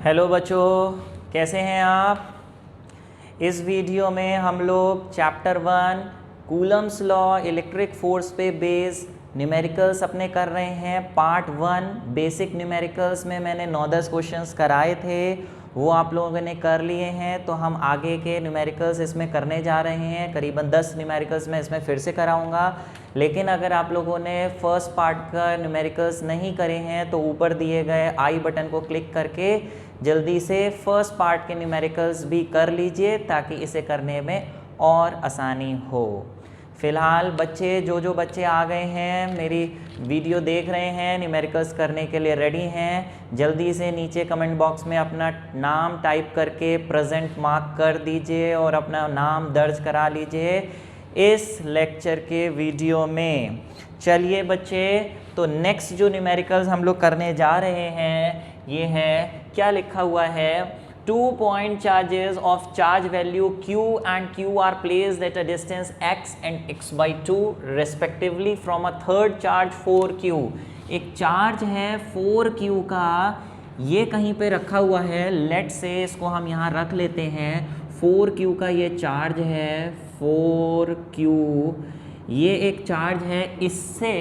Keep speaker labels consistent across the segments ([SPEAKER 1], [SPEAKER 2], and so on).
[SPEAKER 1] Hello बच्चों, कैसे हैं आप। इस वीडियो में हम लोग chapter 1 Coulomb's law electric force पे बेस न्यूमेरिकल्स अपने कर रहे हैं। पार्ट 1 बेसिक न्यूमेरिकल्स में मैंने 9-10 क्वेश्चंस कराए थे, वो आप लोगों ने कर लिए हैं। तो हम आगे के न्यूमेरिकल्स इसमें करने जा रहे हैं। करीबन 10 न्यूमेरिकल्स मैं इसमें फिर से कराऊंगा। लेकिन अगर आप लोगों ने फर्स्ट पार्ट का न्यूमेरिकल्स नहीं करे हैं तो ऊपर दिए गए आई बटन को क्लिक करके जल्दी से फर्स्ट पार्ट के न्यूमेरिकल्स भी कर लीजिए ताकि इसे करने में और आसानी हो। फ़िलहाल बच्चे जो बच्चे आ गए हैं, मेरी वीडियो देख रहे हैं, न्यूमेरिकल्स करने के लिए रेडी हैं, जल्दी से नीचे कमेंट बॉक्स में अपना नाम टाइप करके प्रेजेंट मार्क कर दीजिए और अपना नाम दर्ज करा लीजिए इस लेक्चर के वीडियो में। चलिए बच्चे, तो नेक्स्ट जो न्यूमेरिकल्स हम लोग करने जा रहे हैं ये है, क्या लिखा हुआ है, 2 point charges of charge value q and q are placed at a distance x and x/2 respectively from a third charge 4q। एक चार्ज है 4q का, ये कहीं पे रखा हुआ है। लेट से इसको हम यहाँ रख लेते हैं। 4q का ये चार्ज है, 4q ये एक चार्ज है। इससे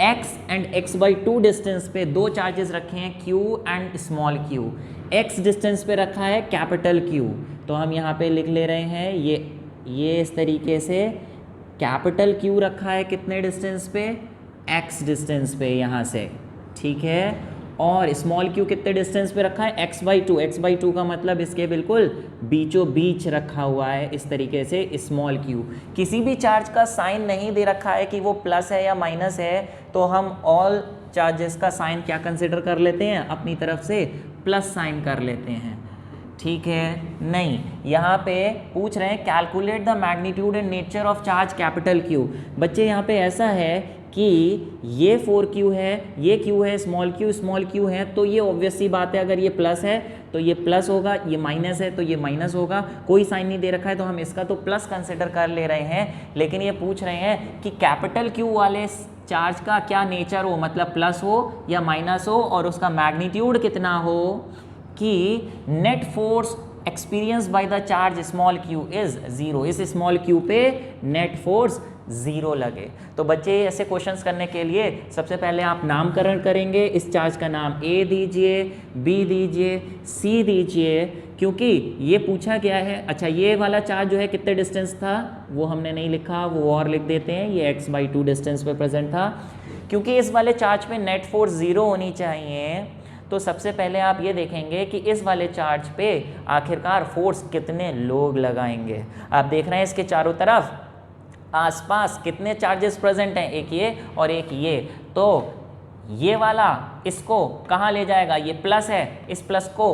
[SPEAKER 1] x एंड x/2 डिस्टेंस पे दो चार्जेस रखे हैं, q and small q। x distance पे रखा है कैपिटल Q, तो हम यहाँ पे लिख ले रहे हैं ये इस तरीके से कैपिटल Q रखा है कितने डिस्टेंस पे, x डिस्टेंस पे यहाँ से, ठीक है। और स्मॉल q कितने डिस्टेंस पे रखा है, x/2। x/2 का मतलब इसके बिल्कुल बीचों बीच रखा हुआ है इस तरीके से स्मॉल q। किसी भी चार्ज का साइन नहीं दे रखा है कि वो प्लस है या माइनस है, तो हम ऑल चार्जेस का साइन क्या कंसिडर कर लेते हैं, अपनी तरफ से प्लस साइन कर लेते हैं, ठीक है। नहीं, यहाँ पे पूछ रहे हैं calculate the magnitude and nature of charge capital Q। बच्चे यहाँ पे ऐसा है कि ये 4q है, ये q है, स्मॉल q है, तो ये ऑब्वियस सी बात है, अगर ये प्लस है तो ये प्लस होगा, ये माइनस है तो ये माइनस होगा। कोई साइन नहीं दे रखा है तो हम इसका तो प्लस कंसिडर कर ले रहे हैं। लेकिन ये पूछ रहे हैं कि कैपिटल Q वाले चार्ज का क्या नेचर हो, मतलब प्लस हो या माइनस हो, और उसका मैग्नीट्यूड कितना हो, कि net force experience by the charge small q is 0। इस स्मॉल q पे नेट फोर्स 0 लगे। तो बच्चे ऐसे क्वेश्चंस करने के लिए सबसे पहले आप नामकरण करेंगे। इस चार्ज का नाम A दीजिए, B दीजिए, C दीजिए, क्योंकि ये पूछा गया है। अच्छा, ये वाला चार्ज जो है कितने डिस्टेंस था वो हमने नहीं लिखा, वो और लिख देते हैं, ये x/2 डिस्टेंस पे प्रेजेंट था। क्योंकि इस वाले चार्ज पे नेट फोर्स 0 होनी चाहिए, तो सबसे पहले आप ये देखेंगे कि इस वाले चार्ज पे आखिरकार फोर्स कितने लोग लगाएंगे। आप देख रहे हैं इसके चारों तरफ आसपास कितने चार्जेस प्रेजेंट हैं, एक ये और एक ये। तो ये वाला इसको कहाँ ले जाएगा, ये प्लस है, इस प्लस को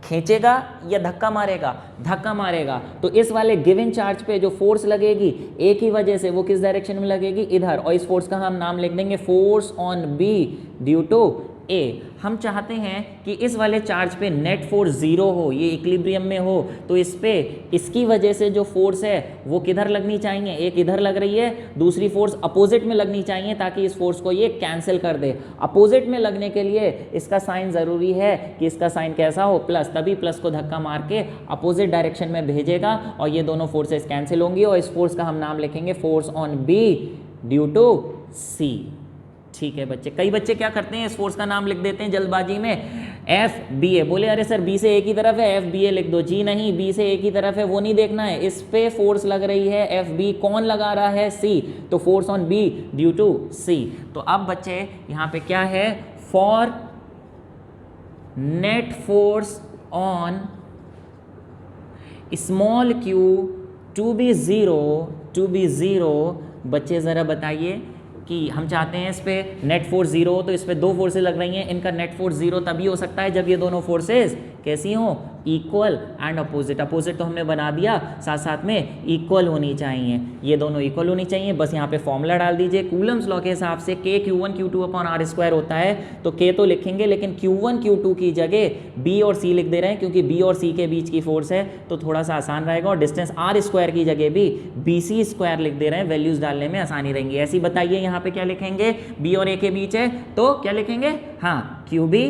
[SPEAKER 1] खींचेगा या धक्का मारेगा, धक्का मारेगा। तो इस वाले गिवन चार्ज पे जो फोर्स लगेगी एक ही वजह से, वो किस डायरेक्शन में लगेगी, इधर। और इस फोर्स का हम नाम लिख देंगे force on B due to A। हम चाहते हैं कि इस वाले चार्ज पे नेट फोर्स 0 हो, ये इक्विलिब्रियम में हो, तो इस पे इसकी वजह से जो फोर्स है वो किधर लगनी चाहिए, एक इधर लग रही है, दूसरी फोर्स अपोजिट में लगनी चाहिए ताकि इस फोर्स को ये कैंसिल कर दे। अपोजिट में लगने के लिए इसका साइन ज़रूरी है कि इसका साइन कैसा हो, प्लस, तभी प्लस को धक्का मार के अपोजिट डायरेक्शन में भेजेगा और ये दोनों फोर्सेस कैंसिल होंगी। और इस फोर्स का हम नाम लिखेंगे force on B due to C, ठीक है बच्चे। कई बच्चे क्या करते हैं, इस फोर्स का नाम लिख देते हैं जल्दबाजी में FBA। बोले अरे सर B से एक ही तरफ है, FBA लिख दो। जी नहीं, B से एक ही तरफ है, वो नहीं देखना है, इस पे फोर्स लग रही है FB। कौन लगा रहा है, C, तो force on B due to C। तो अब बच्चे यहाँ पे क्या है, for net force on small q to be zero. बच्चे ज़रा बताइए कि हम चाहते हैं इस पे नेट फोर्स 0 हो, तो इस पे दो फोर्सेज लग रही हैं, इनका नेट फोर्स 0 तभी हो सकता है जब ये दोनों फोर्सेज कैसी हों, इक्वल एंड अपोजिट। अपोजिट तो हमने बना दिया, साथ साथ में इक्वल होनी चाहिए, ये दोनों इक्वल होनी चाहिए। बस यहाँ पे फॉर्मूला डाल दीजिए कूलम्स लॉ के हिसाब से, K Q1 Q2 upon R² होता है, तो K तो लिखेंगे, लेकिन Q1 Q2 की जगह B और C लिख दे रहे हैं, क्योंकि B और C के बीच की फोर्स है तो थोड़ा सा आसान रहेगा। और डिस्टेंस R² की जगह भी BC² लिख दे रहे हैं, वैल्यूज डालने में आसानी रहेंगी। ऐसी बताइए यहाँ पे क्या लिखेंगे, B और A के बीच है तो क्या लिखेंगे, हाँ QB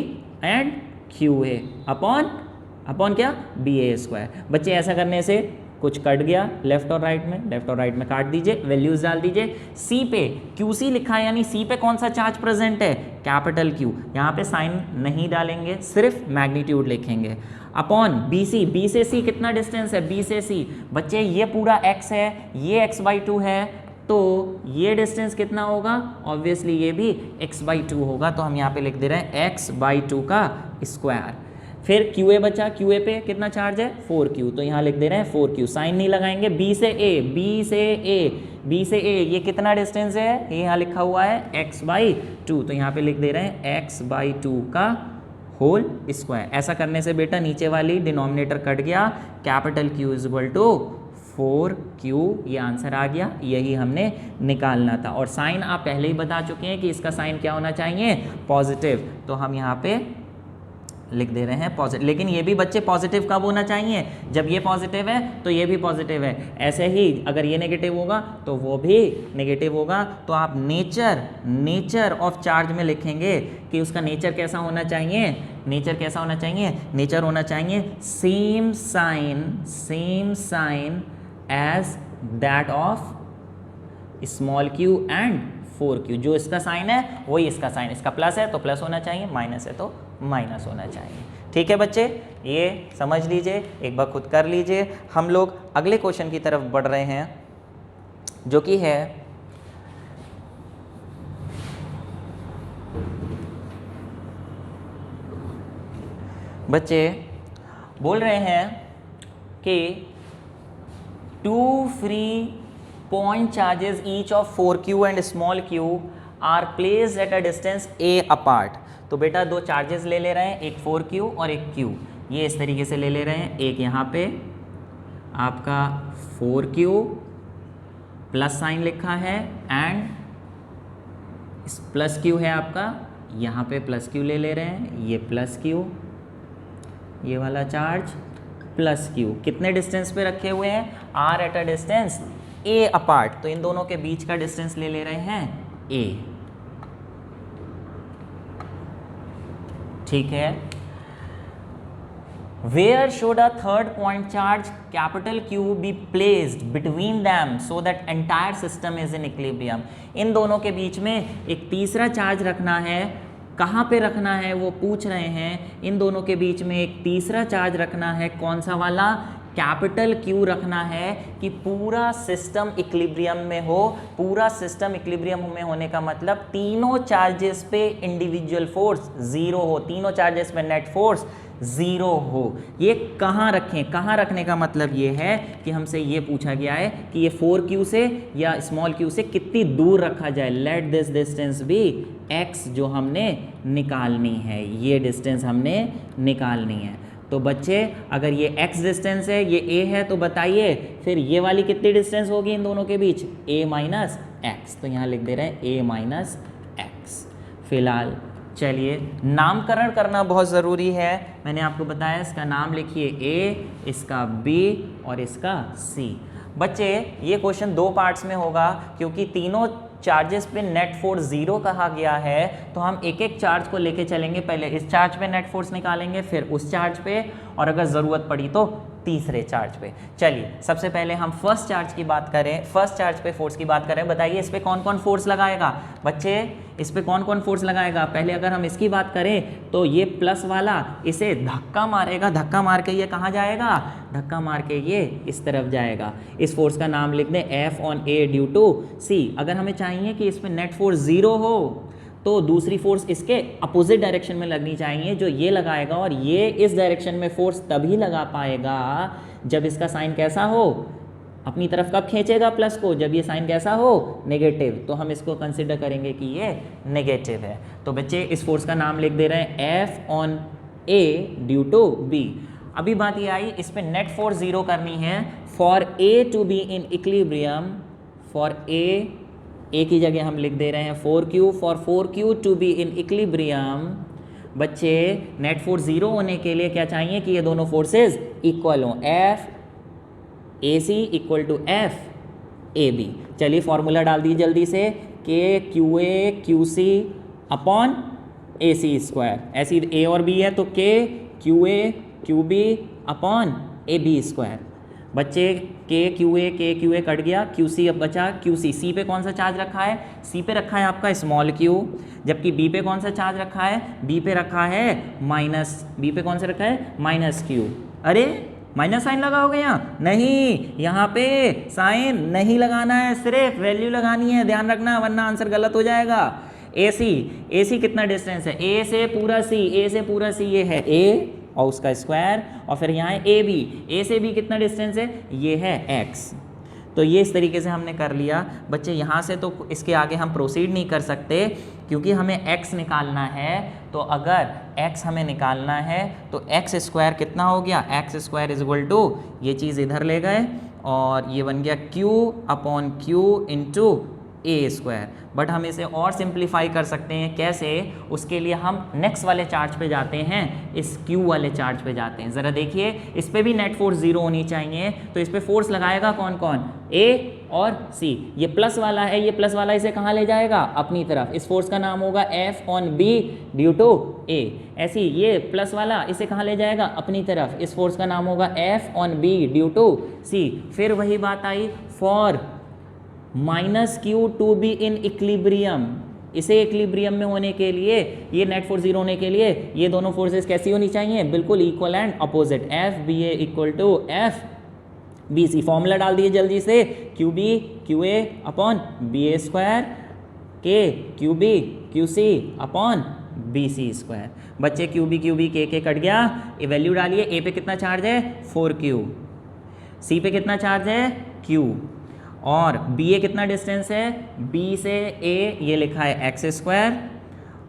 [SPEAKER 1] and Q A upon क्या बी ए स्क्वायर। बच्चे ऐसा करने से कुछ कट गया लेफ्ट और राइट में काट दीजिए, वैल्यूज डाल दीजिए। सी पे क्यू सी लिखा है, यानी सी पे कौन सा चार्ज प्रेजेंट है, कैपिटल क्यू। यहाँ पे साइन नहीं डालेंगे, सिर्फ मैग्नीट्यूड लिखेंगे। अपॉन बी सी, बी से सी कितना डिस्टेंस है, बी से सी। बच्चे ये पूरा x है, ये x/2 है, तो ये डिस्टेंस कितना होगा, ऑब्वियसली ये भी x/2 होगा। तो हम यहाँ पे लिख दे रहे हैं x/2 का स्क्वायर। फिर क्यू ए बचा, क्यू ए पे कितना चार्ज है 4q, तो यहाँ लिख दे रहे हैं 4q। साइन नहीं लगाएंगे। बी से ए ये कितना डिस्टेंस है, ये यहाँ लिखा हुआ है x/2, तो यहाँ पे लिख दे रहे हैं x/2 का होल स्क्वायर। ऐसा करने से बेटा नीचे वाली डिनोमिनेटर कट गया, capital Q is equal to 4q, ये आंसर आ गया, यही हमने निकालना था। और साइन आप पहले ही बता चुके हैं कि इसका साइन क्या होना चाहिए, पॉजिटिव, तो हम यहाँ पे लिख दे रहे हैं पॉजिटिव। लेकिन ये भी बच्चे पॉजिटिव कब होना चाहिए, जब ये पॉजिटिव है तो ये भी पॉजिटिव है। ऐसे ही अगर ये नेगेटिव होगा तो वो भी नेगेटिव होगा। तो आप नेचर ऑफ चार्ज में लिखेंगे कि उसका नेचर कैसा होना चाहिए, नेचर होना चाहिए same sign as that of small q and 4q। जो इसका साइन है वही इसका साइन, इसका प्लस है तो प्लस होना चाहिए, माइनस है तो माइनस होना चाहिए। ठीक है बच्चे, ये समझ लीजिए, एक बार खुद कर लीजिए। हम लोग अगले क्वेश्चन की तरफ बढ़ रहे हैं, जो कि है बच्चे बोल रहे हैं कि 2 free point charges each of 4q and small q are placed at a distance a apart. तो बेटा दो चार्जेस ले रहे हैं, एक 4q और एक q, ये इस तरीके से ले रहे हैं। एक यहाँ पे आपका 4q प्लस साइन लिखा है एंड प्लस q है आपका, यहाँ पे प्लस q ले रहे हैं, ये प्लस q, ये वाला चार्ज प्लस q। कितने डिस्टेंस पे रखे हुए हैं, are at a distance a apart, तो इन दोनों के बीच का डिस्टेंस ले रहे हैं a। ठीक है। Where should a third point charge capital Q be placed between them so that entire system is in equilibrium? इन दोनों के बीच में एक तीसरा चार्ज रखना है, कहाँ पे रखना है वो पूछ रहे हैं। इन दोनों के बीच में एक तीसरा चार्ज रखना है, कौन सा वाला, कैपिटल Q रखना है, कि पूरा सिस्टम इक्विलिब्रियम में हो। पूरा सिस्टम इक्विलिब्रियम में होने का मतलब तीनों चार्जेस पे इंडिविजुअल फोर्स जीरो हो, तीनों चार्जेस पे नेट फोर्स जीरो हो। ये कहाँ रखें, कहाँ रखने का मतलब ये है कि हमसे ये पूछा गया है कि ये 4q से या स्मॉल q से कितनी दूर रखा जाए। Let this distance be x, जो हमने निकालनी है, ये डिस्टेंस हमने निकालनी है। तो बच्चे अगर ये x डिस्टेंस है, ये a है, तो बताइए फिर ये वाली कितनी डिस्टेंस होगी इन दोनों के बीच, a माइनस एक्स। तो यहाँ लिख दे रहे हैं a माइनस एक्स। फिलहाल चलिए नामकरण करना बहुत ज़रूरी है। मैंने आपको बताया इसका नाम लिखिए a, इसका b और इसका c। बच्चे ये क्वेश्चन दो पार्ट्स में होगा, क्योंकि तीनों चार्जेस पे नेट फोर्स जीरो कहा गया है, तो हम एक एक चार्ज को लेके चलेंगे। पहले इस चार्ज पे नेट फोर्स निकालेंगे, फिर उस चार्ज पे, और अगर ज़रूरत पड़ी तो तीसरे चार्ज पे। चलिए सबसे पहले हम फर्स्ट चार्ज की बात करें, फर्स्ट चार्ज पे फोर्स की बात करें। बताइए इस पे कौन कौन फोर्स लगाएगा बच्चे, इस पे कौन कौन फोर्स लगाएगा। पहले अगर हम इसकी बात करें तो ये प्लस वाला इसे धक्का मारेगा, धक्का मार के ये कहाँ जाएगा, धक्का मार के ये इस तरफ जाएगा। इस फोर्स का नाम लिख दें F on A due to C। अगर हमें चाहिए कि इसमें नेट फोर्स जीरो हो तो दूसरी फोर्स इसके अपोजिट डायरेक्शन में लगनी चाहिए, जो ये लगाएगा, और ये इस डायरेक्शन में फोर्स तभी लगा पाएगा जब इसका साइन कैसा हो, अपनी तरफ कब खींचेगा प्लस को, जब ये साइन कैसा हो, नेगेटिव। तो हम इसको कंसिडर करेंगे कि ये नेगेटिव है। तो बच्चे इस फोर्स का नाम लिख दे रहे हैं F on A due to B। अभी बात ये आई, इस पे नेट फोर्स जीरो करनी है। For A to be in equilibrium, for A की जगह हम लिख दे रहे हैं 4q, for 4q to be in equilibrium. बच्चे नेट फोर्स जीरो होने के लिए क्या चाहिए कि ये दोनों फोर्सेस इक्वल हों, F AC equal to F AB। चलिए फॉर्मूला डाल दीजिए जल्दी से, कि QA QC upon AC square, ऐसी A और B है तो K QA QB upon AB square. बच्चे के क्यू ए कट गया, क्यू सी अब बचा क्यू सी। सी पे कौन सा चार्ज रखा है? सी पे रखा है आपका स्मॉल क्यू, जबकि बी पे कौन सा चार्ज रखा है? बी पे रखा है माइनस, बी पे कौन सा रखा है? Minus Q. अरे माइनस साइन लगाओगे यहाँ? नहीं, यहाँ पे साइन नहीं लगाना है, सिर्फ वैल्यू लगानी है, ध्यान रखना वरना आंसर गलत हो जाएगा। ए सी कितना डिस्टेंस है? ए से पूरा सी ये है ए और उसका स्क्वायर, और फिर यहाँ है ए से बी कितना डिस्टेंस है? ये है एक्स। तो ये इस तरीके से हमने कर लिया। बच्चे यहाँ से तो इसके आगे हम प्रोसीड नहीं कर सकते क्योंकि हमें x निकालना है। तो अगर x हमें निकालना है तो एक्स स्क्वायर कितना हो गया? X square is equal to, ये चीज़ इधर ले गए और ये बन गया q upon q into a square. But हम इसे और सिंप्लीफाई कर सकते हैं, कैसे? उसके लिए हम नेक्स्ट वाले चार्ज पे जाते हैं, इस Q वाले चार्ज पे जाते हैं। ज़रा देखिए, इस पे भी नेट फोर्स 0 होनी चाहिए, तो इस पे फोर्स लगाएगा कौन कौन? A और C। ये प्लस वाला है, ये प्लस वाला इसे कहाँ ले जाएगा? अपनी तरफ। इस फोर्स का नाम होगा F on B due to A। ऐसी ये प्लस वाला इसे कहाँ ले जाएगा? अपनी तरफ। इस फोर्स का नाम होगा F on B due to C। फिर वही बात I for minus Q to be in equilibrium. इसे इक्विलिब्रियम में होने के लिए, ये नेट फोर्स 0 होने के लिए ये दोनों फोर्सेस कैसी होनी चाहिए? बिल्कुल equal and opposite. F B A equal to F B C. Formula डाल दिए जल्दी से, Q B Q A upon B A square, K Q B Q C upon B C square. बच्चे क्यू बी के cut गया, ये value डालिए। ए पे कितना चार्ज है? 4Q। सी पे कितना चार्ज है? Q। और बी ए कितना डिस्टेंस है? बी से ए ये लिखा है एक्स स्क्वायर,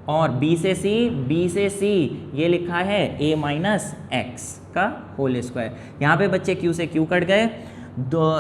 [SPEAKER 1] और बी से सी ये लिखा है ए माइनस एक्स का होल स्क्वायर। यहाँ पे बच्चे क्यू से क्यू कट गए,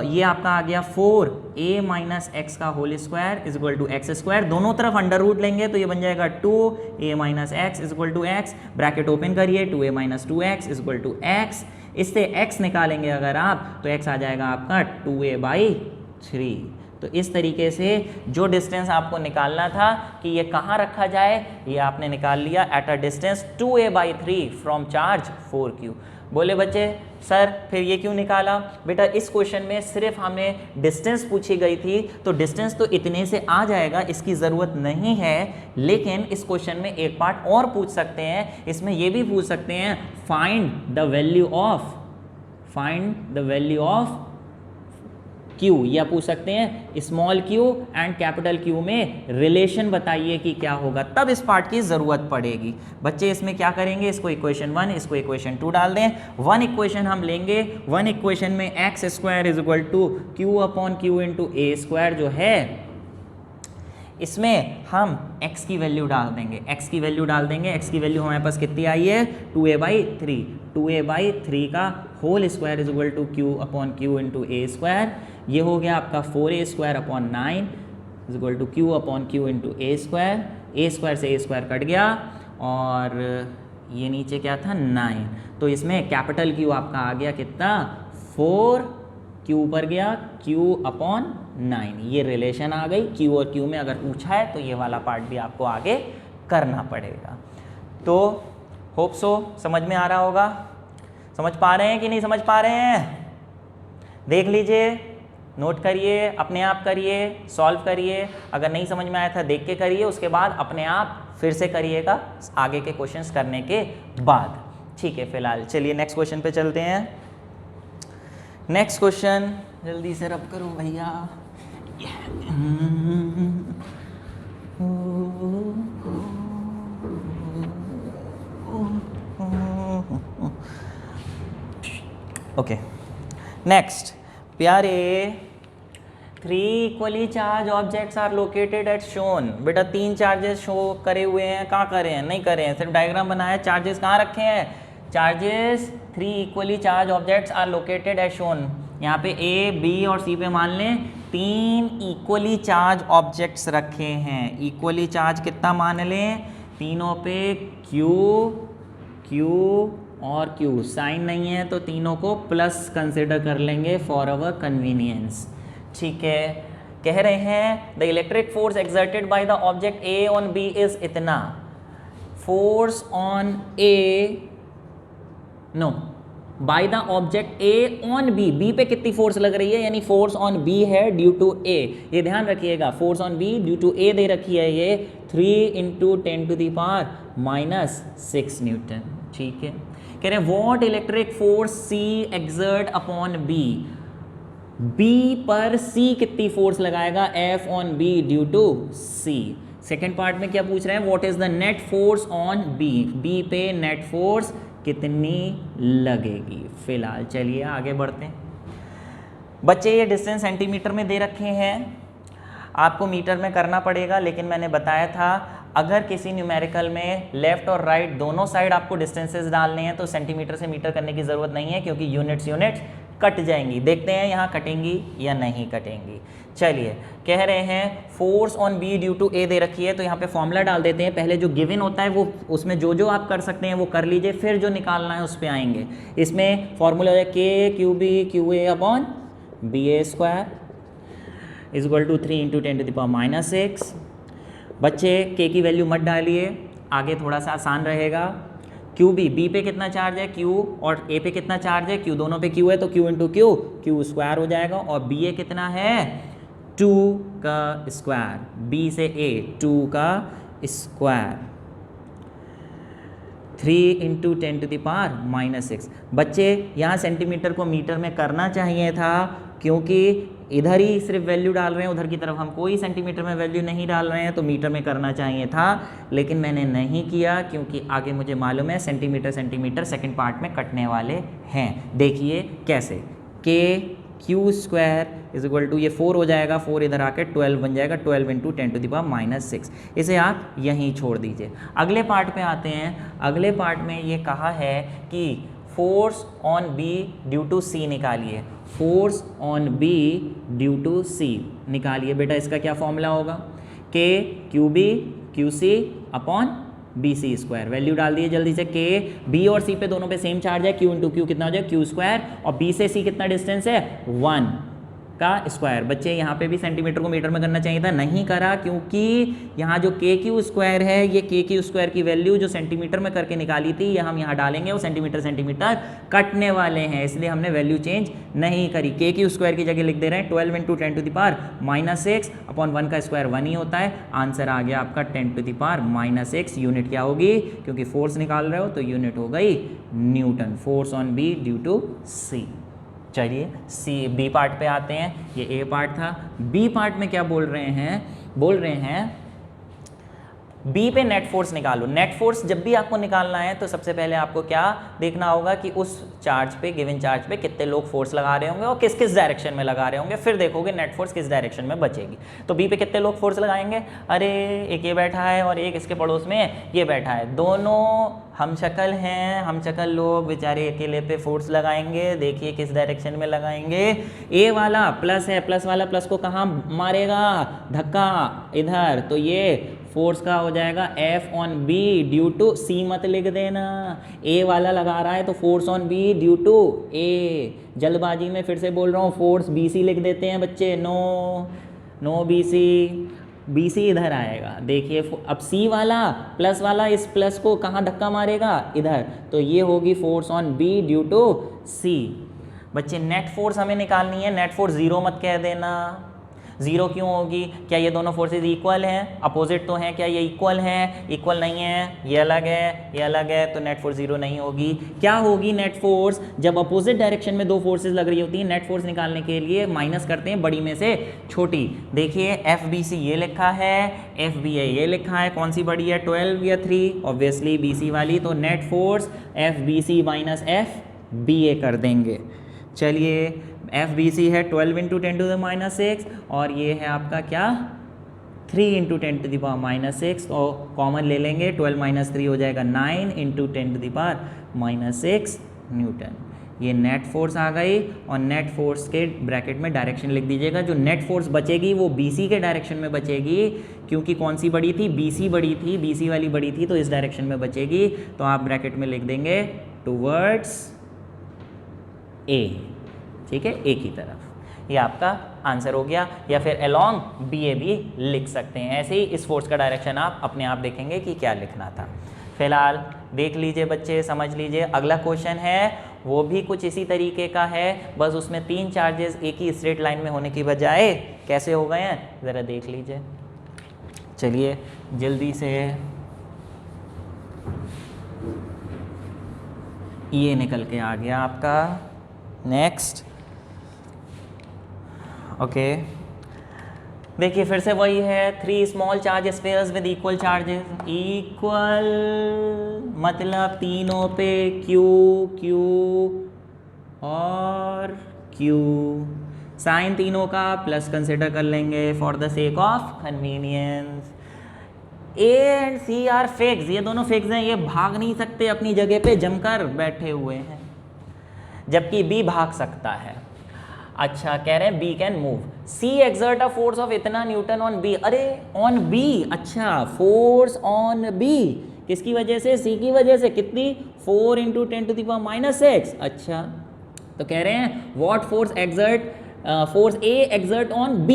[SPEAKER 1] ये आपका आ गया 4a माइनस एक्स का whole square is equal to x square. दोनों तरफ अंडर रूट लेंगे तो ये बन जाएगा 2a minus x is equal to x. Bracket open करिए, 2a minus 2x is equal to x. इससे x निकालेंगे अगर आप तो x आ जाएगा आपका 2a/3। तो इस तरीके से जो डिस्टेंस आपको निकालना था कि ये कहाँ रखा जाए, ये आपने निकाल लिया eight a distance 2a/3 from charge 4q। बोले बच्चे सर फिर ये क्यों निकाला? बेटा इस क्वेश्चन में सिर्फ हमें डिस्टेंस पूछी गई थी, तो डिस्टेंस तो इतने से आ जाएगा, इसकी ज़रूरत नहीं है। लेकिन इस क्वेश्चन में एक पार्ट और पूछ सकते हैं, इसमें ये भी पूछ सकते हैं find the value of Q, या पूछ सकते हैं small q and capital Q में रिलेशन बताइए कि क्या होगा, तब इस पार्ट की ज़रूरत पड़ेगी। बच्चे इसमें क्या करेंगे, इसको इक्वेशन 1 इसको इक्वेशन 2 डाल दें। 1 इक्वेशन हम लेंगे, 1 इक्वेशन में x square is equal to q upon q into a square जो है, इसमें हम x की वैल्यू डाल देंगे। x की वैल्यू हमारे पास कितनी आई है? 2a/3। 2a/3 का whole square is equal to q upon q into a square. ये हो गया आपका 4a square upon 9 is equal to q upon q into a square. A square से ए स्क्वायर कट गया और ये नीचे क्या था? 9। तो इसमें कैपिटल Q आपका आ गया कितना? 4, Q ऊपर गया, Q अपॉन 9। ये रिलेशन आ गई। Q और Q में अगर पूछा है तो ये वाला पार्ट भी आपको आगे करना पड़ेगा। तो होप सो समझ में आ रहा होगा। समझ पा रहे हैं कि नहीं समझ पा रहे हैं? देख लीजिए, नोट करिए, अपने आप करिए, सॉल्व करिए। अगर नहीं समझ में आया था देख के करिए, उसके बाद अपने आप फिर से करिएगा आगे के क्वेश्चंस करने के बाद। ठीक है, फिलहाल चलिए नेक्स्ट क्वेश्चन पे चलते हैं। नेक्स्ट क्वेश्चन जल्दी से रब करो भैया। ओके, नेक्स्ट प्यारे, 3 equally charge objects are located at shown. बेटा 3 चार्जेस शो करे हुए हैं, कहाँ करे हैं? नहीं करे हैं, सिर्फ डायग्राम बनाया। चार्जेस कहाँ रखे हैं? Charges 3 equally charge objects are located at shown. यहाँ पे A, B और C पे मान लें 3 इक्वली चार्ज ऑब्जेक्ट्स रखे हैं। इक्वली चार्ज कितना मान लें? तीनों पे Q, Q और Q। साइन नहीं है तो तीनों को प्लस कंसिडर कर लेंगे फॉर अवर कन्वीनियंस। ठीक है, कह रहे हैं the electric force exerted by the object A on B is इतना। Force on A, no, by the object A on B, B पे कितनी फोर्स लग रही है, यानी फोर्स ऑन बी है ड्यू टू ए, ये ध्यान रखिएगा, force on B due to A दे रखी है ये 3 × 10⁻⁻6 न्यूटन। ठीक है, कह रहे हैं what electric force C exert upon B, B पर सी कितनी फोर्स लगाएगा, F on B due to C. Second part में क्या पूछ रहे हैं, what is the net force on B, B पे नेट फोर्स कितनी लगेगी। फिलहाल चलिए आगे बढ़ते हैं बच्चे। ये डिस्टेंस सेंटीमीटर में दे रखे हैं, आपको मीटर में करना पड़ेगा, लेकिन मैंने बताया था अगर किसी न्यूमेरिकल में लेफ्ट और राइट दोनों साइड आपको डिस्टेंसेस डालने हैं तो सेंटीमीटर से मीटर करने की ज़रूरत नहीं है, क्योंकि यूनिट्स कट जाएंगी। देखते हैं यहाँ कटेंगी या नहीं कटेंगी। चलिए, कह रहे हैं force on B due to A दे रखी है, तो यहाँ पे फॉर्मूला डाल देते हैं। पहले जो गिवन होता है वो उसमें जो जो आप कर सकते हैं वो कर लीजिए, फिर जो निकालना है उस पर आएंगे। इसमें फॉर्मूला हो जाए K Q B Q A upon B A square is equal to 3 × 10⁻⁻6। बच्चे के की वैल्यू मत डालिए, आगे थोड़ा सा आसान रहेगा। क्यू बी पे कितना चार्ज है क्यू, और ए पे कितना चार्ज है क्यू, दोनों पे क्यू है तो Q into Q, Q square हो जाएगा। और बी ए कितना है 2 का स्क्वायर, बी से ए 2 का स्क्वायर 3 × 10⁻⁻6। बच्चे यहाँ सेंटीमीटर को मीटर में करना चाहिए था, क्योंकि इधर ही सिर्फ वैल्यू डाल रहे हैं, उधर की तरफ हम कोई सेंटीमीटर में वैल्यू नहीं डाल रहे हैं, तो मीटर में करना चाहिए था, लेकिन मैंने नहीं किया, क्योंकि आगे मुझे मालूम है सेंटीमीटर सेकंड पार्ट में कटने वाले हैं। देखिए कैसे, K q square is equal to, ये 4 हो जाएगा, 4 इधर आकर 12 बन जाएगा, 12 × 10⁻⁻6। इसे आप यहीं छोड़ दीजिए। अगले पार्ट पे आते हैं। अगले पार्ट में ये कहा है कि force on B due to C निकालिए, force on B due to C निकालिए। बेटा इसका क्या फॉर्मूला होगा, K Q B Q C upon B C square. Value डाल दिए जल्दी से, के बी और सी पे दोनों पे सेम चार्ज है, क्यू इंटू क्यू कितना हो जाए क्यू स्क्वायर, और बी से सी कितना डिस्टेंस है 1 का स्क्वायर। बच्चे यहाँ पे भी सेंटीमीटर को मीटर में करना चाहिए था, नहीं करा, क्योंकि यहाँ जो के क्यू स्क्वायर है, ये के क्यू स्क्वायर की वैल्यू जो सेंटीमीटर में करके निकाली थी, ये हम यहाँ डालेंगे, वो सेंटीमीटर कटने वाले हैं, इसलिए हमने वैल्यू चेंज नहीं करी। के क्यू स्क्वायर की जगह लिख दे रहे हैं 12 × 10⁻⁻6 अपॉन 1 का स्क्वायर 1 ही होता है। आंसर आ गया आपका 10⁻⁻6। यूनिट क्या होगी, क्योंकि फोर्स निकाल रहे हो तो यूनिट हो गई newton. Force on B due to C. चलिए बी पार्ट पे आते हैं, ये ए पार्ट था। बी पार्ट में क्या बोल रहे हैं बी पे नेट फोर्स निकालो। नेट फोर्स जब भी आपको निकालना है तो सबसे पहले आपको क्या देखना होगा कि उस चार्ज पे, गिवन चार्ज पे कितने लोग फोर्स लगा रहे होंगे और किस किस डायरेक्शन में लगा रहे होंगे, फिर देखोगे नेट फोर्स किस डायरेक्शन में बचेगी। तो बी पे कितने लोग फोर्स लगाएंगे, अरे एक ये बैठा है और एक इसके पड़ोस में ये बैठा है, दोनों हम शक्ल हैं, हम शक्ल लोग बेचारे अकेले पे फोर्स लगाएंगे। देखिए किस डायरेक्शन में लगाएंगे, ए वाला प्लस है, प्लस वाला प्लस को कहाँ मारेगा, धक्का इधर, तो ये फोर्स का हो जाएगा F on B due to C, मत लिख देना, ए वाला लगा रहा है तो force on B due to A. जल्दबाजी में फिर से बोल रहा हूँ, फोर्स बी सी लिख देते हैं बच्चे, नो बी सी इधर आएगा। देखिए अब सी वाला प्लस वाला इस प्लस को कहाँ धक्का मारेगा, इधर, तो ये होगी force on B due to C. बच्चे नेट फोर्स हमें निकालनी है, नेट फोर्स 0 मत कह देना। 0 क्यों होगी, क्या ये दोनों फोर्सेज इक्वल हैं, अपोजिट तो हैं, क्या ये इक्वल हैं, इक्वल नहीं है, ये अलग है, ये अलग है, तो नेट फोर्स 0 नहीं होगी। क्या होगी नेट फोर्स, जब अपोजिट डायरेक्शन में दो फोर्सेज लग रही होती हैं, नेट फोर्स निकालने के लिए माइनस करते हैं बड़ी में से छोटी। देखिए एफ बी सी ये लिखा है, एफ बी ए ये लिखा है, कौन सी बड़ी है 12 या 3, ऑब्वियसली बी सी वाली, तो net force F B C minus F B A कर देंगे। चलिए एफ बी सी है 12 × 10⁻⁻6 और ये है आपका क्या 3 × 10⁻⁻6, और कॉमन ले लेंगे, 12 - 3 हो जाएगा 9 × 10⁻⁻6 न्यूटन। ये नेट फोर्स आ गई, और नेट फोर्स के ब्रैकेट में डायरेक्शन लिख दीजिएगा। जो नेट फोर्स बचेगी वो बी सी के डायरेक्शन में बचेगी, क्योंकि कौन सी बड़ी थी, बी सी बड़ी थी, बी सी वाली बड़ी थी, तो इस डायरेक्शन में बचेगी, तो आप ब्रैकेट में लिख देंगे टूवर्ड्स ए, ठीक है, ए की तरफ। ये आपका आंसर हो गया, या फिर अलोंग बी ए भी लिख सकते हैं। ऐसे ही इस फोर्स का डायरेक्शन आप अपने आप देखेंगे कि क्या लिखना था। फिलहाल देख लीजिए बच्चे, समझ लीजिए। अगला क्वेश्चन है वो भी कुछ इसी तरीके का है, बस उसमें 3 चार्जेस एक ही स्ट्रेट लाइन में होने की बजाय कैसे हो गए हैं ज़रा देख लीजिए। चलिए जल्दी से, ये निकल के आ गया आपका। नेक्स्ट, ओके, देखिए फिर से वही है, 3 small charge spheres with equal charges. Equal मतलब तीनों पे Q Q और Q, साइन तीनों का प्लस कंसिडर कर लेंगे for the sake of convenience. A and C are fix, ये दोनों फिक्स हैं, ये भाग नहीं सकते, अपनी जगह पे जमकर बैठे हुए हैं, जबकि B भाग सकता है। अच्छा, कह रहे हैं B can move. C exert a force of इतना न्यूटन ऑन B, अरे ऑन B, अच्छा फोर्स ऑन B किसकी वजह से? C की वजह से। कितनी? 4 × 10⁻⁻6। अच्छा, तो कह रहे हैं what force exert, force A exert on B,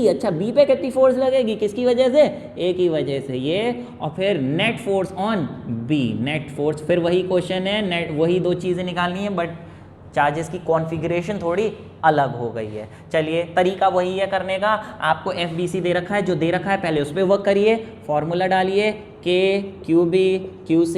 [SPEAKER 1] अच्छा B पे कितनी फोर्स लगेगी, किसकी वजह से? A की वजह से, ये। और फिर net force on B, net force, फिर वही क्वेश्चन है, नेट वही 2 चीज़ें निकालनी है, बट चार्जेस की कॉन्फ़िगरेशन थोड़ी अलग हो गई है। चलिए तरीका वही है करने का, आपको FBC दे रखा है, जो दे रखा है पहले उस पर वर्क करिए, फॉर्मूला डालिए K QB QC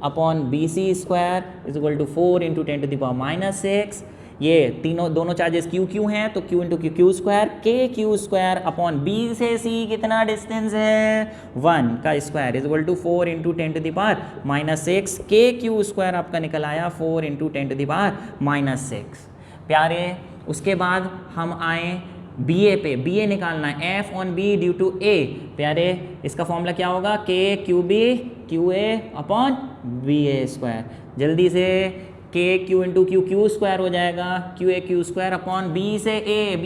[SPEAKER 1] upon BC square is equal to 4 × 10⁻⁻6। ये दोनों चार्जेस Q हैं तो Q × Q square, KQ square upon B से C कितना डिस्टेंस है? 1 का square is equal to 4 × 10⁻⁻6। KQ square आपका निकल आया 4 × 10⁻⁻6। प्यारे, उसके बाद हम आए BA पे, BA निकालना है, F on B due to A। प्यारे, इसका फॉर्मूला क्या होगा? K QB QA upon BA square. जल्दी से, K Q × Q स्क्वायर हो जाएगा, QA Q square upon B से A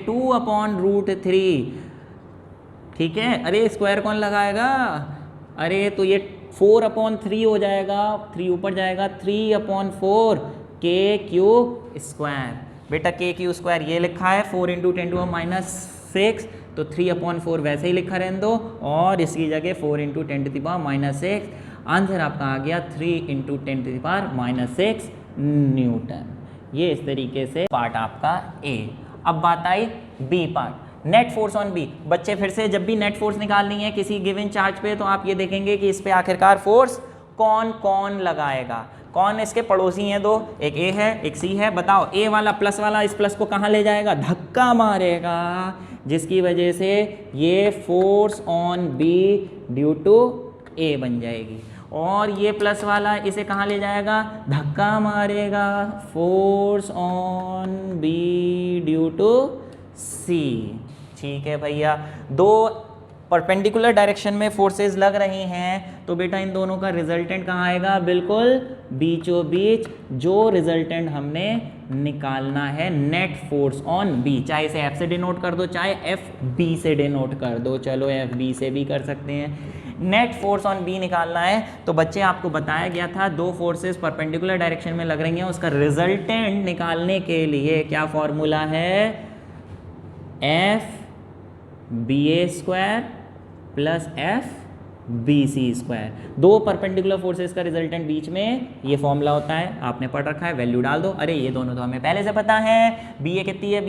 [SPEAKER 1] 2 अपॉन √3। ठीक है, अरे स्क्वायर कौन लगाएगा? अरे तो ये 4/3 हो जाएगा, 3 ऊपर जाएगा, 3/4 KQ स्क्वायर। बेटा KQ स्क्वायर ये लिखा है 4 × 10⁻⁻6, तो 3/4 वैसे ही लिखा रहने दो, और इसकी जगह 4 × 10⁻⁻6। आंसर आपका आ गया 3 × 10⁻⁻6 न्यूटन। ये इस तरीके से पार्ट आपका A। अब बात आई B part, net force on B। बच्चे फिर से, जब भी नेट फोर्स निकालनी है किसी गिवन चार्ज पे, तो आप ये देखेंगे कि इस पे आखिरकार फोर्स कौन कौन लगाएगा। कौन इसके पड़ोसी हैं 2, एक A है एक C है। बताओ, A वाला प्लस वाला इस प्लस को कहाँ ले जाएगा? धक्का मारेगा, जिसकी वजह से ये force on B due to A बन जाएगी। और ये प्लस वाला इसे कहाँ ले जाएगा? धक्का मारेगा, force on B due to C। ठीक है भैया, 2 परपेंडिकुलर डायरेक्शन में फोर्सेस लग रही हैं, तो बेटा इन दोनों का रिजल्टेंट कहाँ आएगा? बिल्कुल बीचों बीच, जो रिजल्टेंट हमने निकालना है नेट फोर्स ऑन B। चाहे इसे F से डिनोट कर दो, चाहे FB से डिनोट कर दो, चलो FB से भी कर सकते हैं। नेट फोर्स ऑन B निकालना है, तो बच्चे आपको बताया गया था 2 फोर्सेस परपेंडिकुलर डायरेक्शन में लग रही हैं, उसका रिजल्टेंट निकालने के लिए क्या फॉर्मूला है? FBA square plus FBC square. 2 perpendicular forces का रिजल्टेंट बीच में ये फॉर्मूला होता है, आपने पढ़ रखा है, वैल्यू डाल दो। अरे ये दोनों तो हमें पहले से पता है। BA कितनी है? BA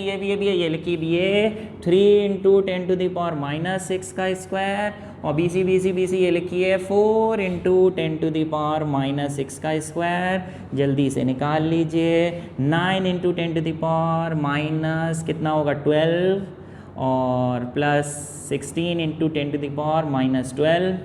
[SPEAKER 1] ये लिखी BA 3 × 10⁻⁻6 का स्क्वायर, और BC ये लिखी है 4 × 10⁻⁻6 का स्क्वायर। जल्दी से निकाल लीजिए, 9 × 10⁻⁻ कितना होगा? 12, और प्लस 16 × 10⁻12,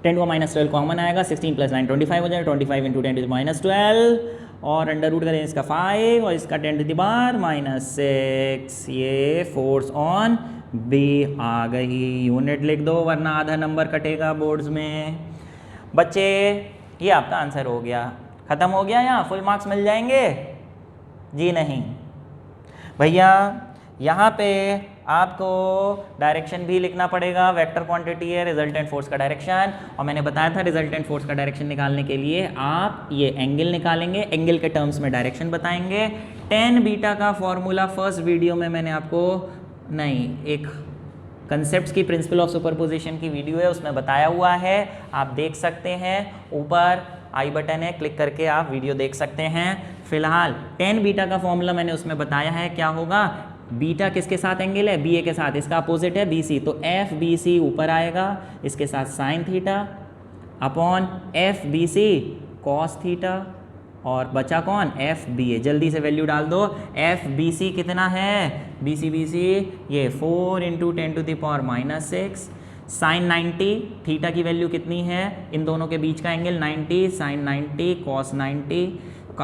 [SPEAKER 1] 10⁻12 कॉमन आएगा, 16 + 9 25 हो जाएगा, 25 × 10⁻12, और अंडर रूट करें इसका 5 और इसका 10⁻6। ये फोर्स ऑन B आ गई। यूनिट लिख दो वरना आधा नंबर कटेगा बोर्ड्स में। बच्चे ये आपका आंसर हो गया, ख़त्म हो गया, यहाँ फुल मार्क्स मिल जाएंगे? जी नहीं भैया, यहाँ पे आपको डायरेक्शन भी लिखना पड़ेगा। वेक्टर क्वांटिटी है रिजल्टेंट फोर्स का डायरेक्शन, और मैंने बताया था रिजल्टेंट फोर्स का डायरेक्शन निकालने के लिए आप ये एंगल निकालेंगे, एंगल के टर्म्स में डायरेक्शन बताएंगे। tan बीटा का फॉर्मूला फर्स्ट वीडियो में मैंने आपको, नहीं, एक कंसेप्ट्स की प्रिंसिपल ऑफ सुपरपोजिशन की वीडियो है, उसमें बताया हुआ है, आप देख सकते हैं। ऊपर आई बटन है, क्लिक करके आप वीडियो देख सकते हैं। फिलहाल टेन बीटा का फॉर्मूला मैंने उसमें बताया है, क्या होगा, बीटा किसके साथ एंगल है, बी ए के साथ, इसका अपोजिट है बी सी, तो एफ बी सी ऊपर आएगा, इसके साथ sine theta upon F B C cos theta, और बचा कौन, एफ बी ए। जल्दी से वैल्यू डाल दो, एफ बी सी कितना है, बी सी ये 4 इंटू 10⁻⁻6 साइन 90, थीटा की वैल्यू कितनी है, इन दोनों के बीच का एंगल 90, साइन 90 कॉस 90,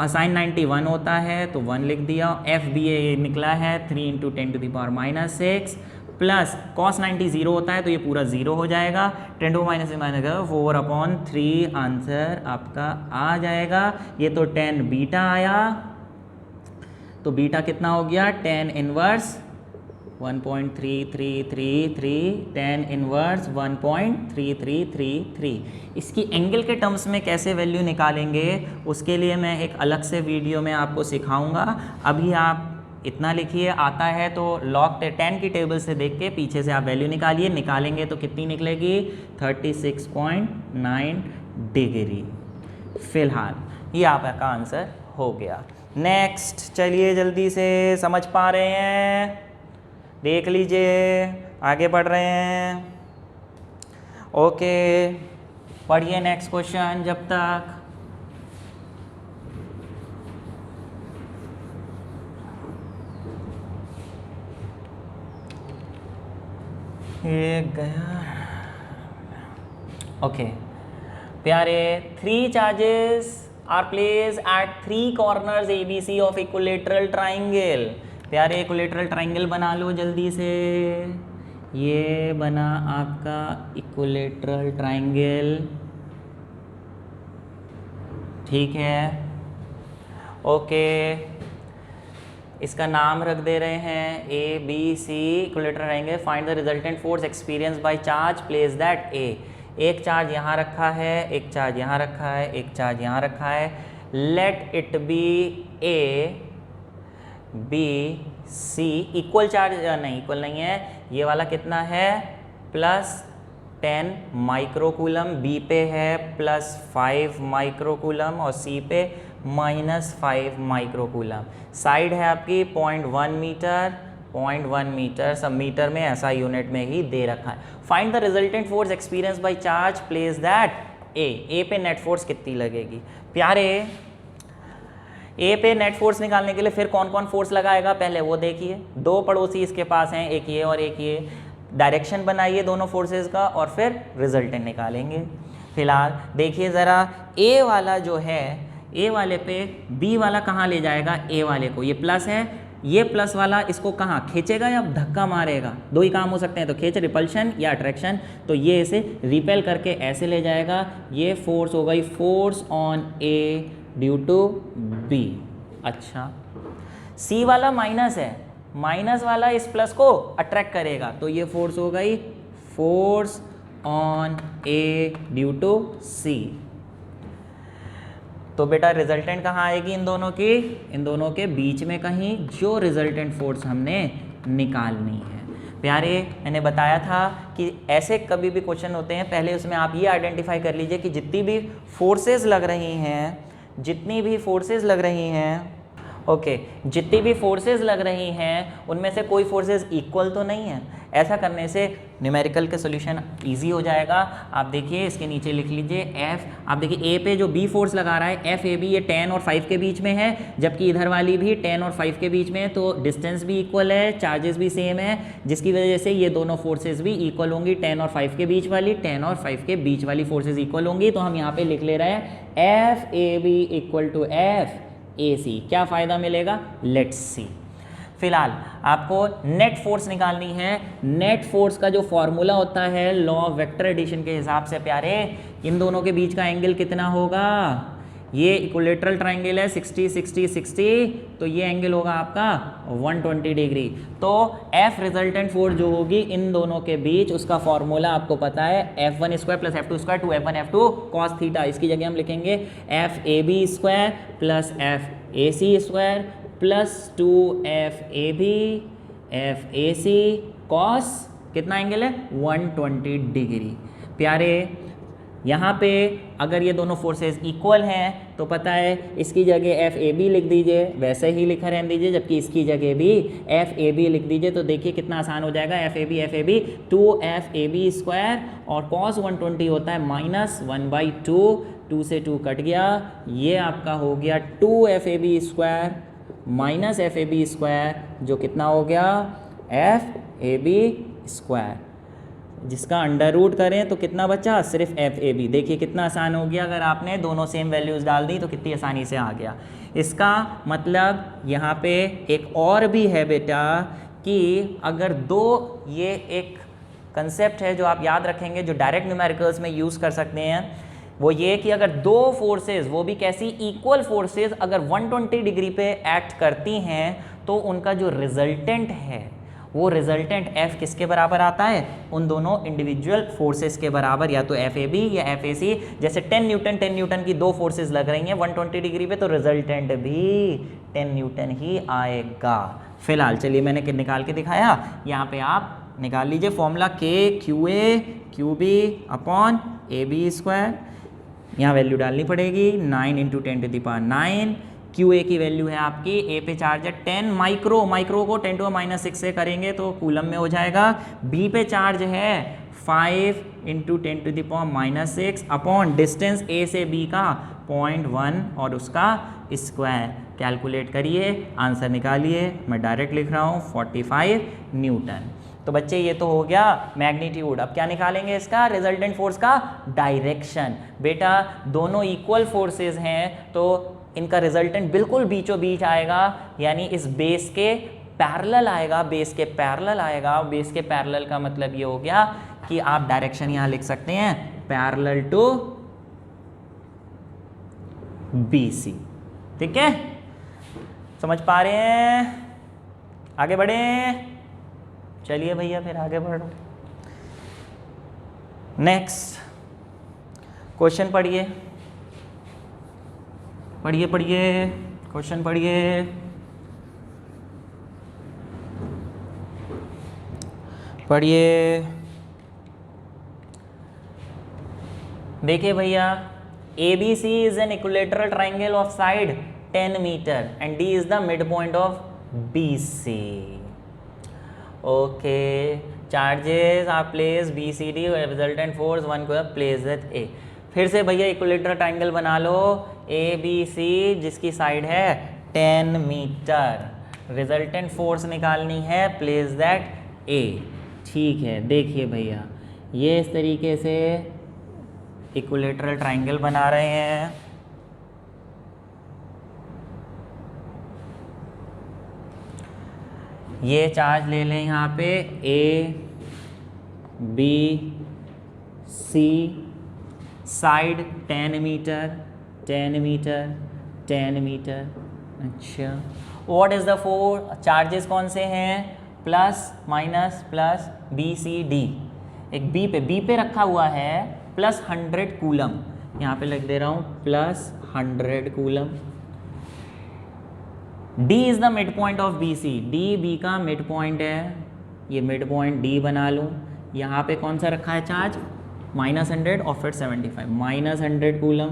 [SPEAKER 1] साइन 90 1 होता है तो 1 लिख दिया। एफ बी ए निकला है 3 इंटू 10⁻⁻6 प्लस कॉस 90 0 होता है तो ये पूरा 0 हो जाएगा, 10⁻⁻4/3 आंसर आपका आ जाएगा। ये तो 10 बीटा आया, तो बीटा कितना हो गया, 10 इनवर्स 1.3333, 10 इनवर्स 1.3333। इसकी एंगल के टर्म्स में कैसे वैल्यू निकालेंगे उसके लिए मैं एक अलग से वीडियो में आपको सिखाऊंगा। अभी आप इतना लिखिए, आता है तो लॉग 10 की टेबल से देख के पीछे से आप वैल्यू निकालिए, निकालेंगे तो कितनी निकलेगी, 36.9 डिग्री। फिलहाल ये आपका आंसर हो गया। नेक्स्ट चलिए जल्दी से, समझ पा रहे हैं, देख लीजिए, आगे बढ़ रहे हैं। ओके, पढ़िए नेक्स्ट क्वेश्चन जब तक। ये गया। ओके प्यारे, 3 charges are place at 3 corners ABC of equilateral triangle. प्यारे इक्विलेटरल ट्राइंगल बना लो जल्दी से, ये बना आपका इक्विलेटरल ट्राइंगल, ठीक है। ओके, इसका नाम रख दे रहे हैं ABC equilateral triangle. Find the resultant force experience by charge place that A। एक चार्ज यहाँ रखा है, एक चार्ज यहाँ रखा है, एक चार्ज यहाँ रखा है। Let it be A B C equal charge, नहीं इक्वल नहीं है, ये वाला कितना है, +10 माइक्रोकूलम, B पे है +5 माइक्रोकूलम और C पे -5 माइक्रोकूलम। साइड है आपकी 0.1 मीटर, 0.1 मीटर, सब मीटर में ऐसा यूनिट में ही दे रखा है। Find the resultant force experience by charge place that A पे नेट फोर्स कितनी लगेगी। प्यारे, ए पे नेट फोर्स निकालने के लिए फिर कौन कौन फोर्स लगाएगा पहले वो देखिए। 2 पड़ोसी इसके पास हैं, एक ये और एक ये, डायरेक्शन बनाइए दोनों फोर्सेस का और फिर रिजल्टेंट निकालेंगे। फिलहाल देखिए ज़रा, ए वाला जो है, ए वाले पे बी वाला कहाँ ले जाएगा, ए वाले को, ये प्लस है, ये प्लस वाला इसको कहाँ खींचेगा या धक्का मारेगा, दो ही काम हो सकते हैं, तो खींच रिपल्शन या अट्रैक्शन, तो ये इसे रिपेल करके ऐसे ले जाएगा। ये फोर्स हो गई force on A due to B. अच्छा, सी वाला माइनस है, माइनस वाला इस प्लस को अट्रैक्ट करेगा, तो ये फोर्स हो गई force on A due to C. तो बेटा रिजल्टेंट कहाँ आएगी इन दोनों की, इन दोनों के बीच में कहीं, जो रिजल्टेंट फोर्स हमने निकालनी है। प्यारे, मैंने बताया था कि ऐसे कभी भी क्वेश्चन होते हैं, पहले उसमें आप ये आइडेंटिफाई कर लीजिए कि जितनी भी फोर्सेस लग रही हैं, जितनी भी फोर्सेस लग रही हैं, ओके, जितनी भी फोर्सेस लग रही हैं उनमें से कोई फोर्सेस इक्वल तो नहीं है। ऐसा करने से न्यूमेरिकल का सॉल्यूशन इजी हो जाएगा। आप देखिए इसके नीचे लिख लीजिए एफ, आप देखिए ए पे जो बी फोर्स लगा रहा है एफ ए बी, ये 10 और 5 के बीच में है, जबकि इधर वाली भी 10 और 5 के बीच में है, तो डिस्टेंस भी इक्वल है, चार्जेस भी सेम है, जिसकी वजह से ये दोनों फोर्सेज भी इक्वल होंगी। 10 और 5 के बीच वाली, 10 और 5 के बीच वाली फोर्सेज इक्वल होंगी। तो हम यहाँ पे लिख ले रहे हैं F A B equal to F A C. क्या फ़ायदा मिलेगा, लेट्स सी। फिलहाल आपको नेट फोर्स निकालनी है। नेट फोर्स का जो फॉर्मूला होता है लॉ ऑफ वेक्टर एडिशन के हिसाब से प्यारे, इन दोनों के बीच का एंगल कितना होगा, ये इक्विलेटरल ट्राइंगल है 60 60 60, तो ये एंगल होगा आपका 120 डिग्री। तो F रिजल्टेंट फोर्स जो होगी इन दोनों के बीच, उसका फॉर्मूला आपको पता है F1 square plus F2 square 2F1 F2 cos theta. इसकी जगह हम लिखेंगे FAB square plus FAC square plus 2FAB FAC cos कितना एंगल है 120 डिग्री। प्यारे यहाँ पे अगर ये दोनों फोर्सेस इक्वल हैं तो पता है इसकी जगह एफ ए बी लिख दीजिए, वैसे ही लिखा रहने दीजिए, जबकि इसकी जगह भी एफ ए बी लिख दीजिए। तो देखिए कितना आसान हो जाएगा, एफ ए बी 2 FAB² और cos 120 होता है -1/2, 2 से 2 कट गया, ये आपका हो गया 2 FAB² माइनस FAB², जो कितना हो गया FAB², जिसका अंडर रूट करें तो कितना बचा, सिर्फ FAB। देखिए कितना आसान हो गया, अगर आपने दोनों सेम वैल्यूज़ डाल दी तो कितनी आसानी से आ गया। इसका मतलब यहाँ पे एक और भी है बेटा कि अगर दो, ये एक कंसेप्ट है जो आप याद रखेंगे, जो डायरेक्ट न्यूमेरिकल्स में यूज़ कर सकते हैं, वो ये कि अगर दो फोर्सेस, वो भी कैसी, इक्वल फोर्सेस अगर 120 डिग्री पे एक्ट करती हैं तो उनका जो रिजल्टेंट है वो रिजल्टेंट F किसके बराबर आता है, उन दोनों इंडिविजुअल फोर्सेस के बराबर, या तो FAB या FAC। जैसे 10 न्यूटन की दो फोर्सेस लग रही हैं 120 डिग्री पे, तो रिजल्टेंट भी 10 न्यूटन ही आएगा। फिलहाल चलिए मैंने निकाल के दिखाया, यहाँ पे आप निकाल लीजिए फॉर्मूला KQA/QB अपॉन AB²। यहाँ वैल्यू डालनी पड़ेगी 9 × 10⁻⁹। QA की वैल्यू है आपकी, A पे चार्ज है 10 माइक्रो को 10⁻�6 से करेंगे तो कूलम में हो जाएगा। B पे चार्ज है 5 × 10⁻⁻6 अपॉन डिस्टेंस A से B का 0.1 और उसका स्क्वायर। कैलकुलेट करिए, आंसर निकालिए। मैं डायरेक्ट लिख रहा हूँ 45 न्यूटन। तो बच्चे ये तो हो गया मैग्नीट्यूड। अब क्या निकालेंगे इसका, रिजल्टेंट फोर्स का डायरेक्शन। बेटा दोनों इक्वल फोर्सेस हैं तो इनका रिजल्टेंट बिल्कुल बीचों बीच आएगा, यानी इस बेस के पैरेलल आएगा, बेस के पैरेलल आएगा। बेस के पैरेलल का मतलब ये हो गया कि आप डायरेक्शन यहाँ लिख सकते हैं पैरेलल टू BC। ठीक है, समझ पा रहे हैं? आगे बढ़े, चलिए भैया फिर आगे बढ़ो। नेक्स्ट क्वेश्चन पढ़िए, क्वेश्चन पढ़िए। देखिए भैया, ABC is an equilateral triangle of side 10 meter and D is the midpoint of BC. Okay, charges are placed BCD, resultant force 1 को placed at A। फिर से भैया इक्विलेटरल ट्राइंगल बना लो ABC, जिसकी साइड है 10 मीटर, रिजल्टेंट फोर्स निकालनी है, place that A। ठीक है, देखिए भैया ये इस तरीके से इक्विलेटरल ट्राइंगल बना रहे हैं। ये चार्ज ले लें यहाँ पे A B C, साइड 10 मीटर। अच्छा, what is the four, charges कौन से हैं, प्लस माइनस प्लस BCD। एक बी पे रखा हुआ है प्लस 100 कूलम, यहाँ पे लिख दे रहा हूँ plus 100 coulomb. D is the mid point of BC, D B का मिड पॉइंट है, ये मिड पॉइंट D बना लूँ। यहाँ पे कौन सा रखा है चार्ज, -100 और फिर 75, -100 कूलम,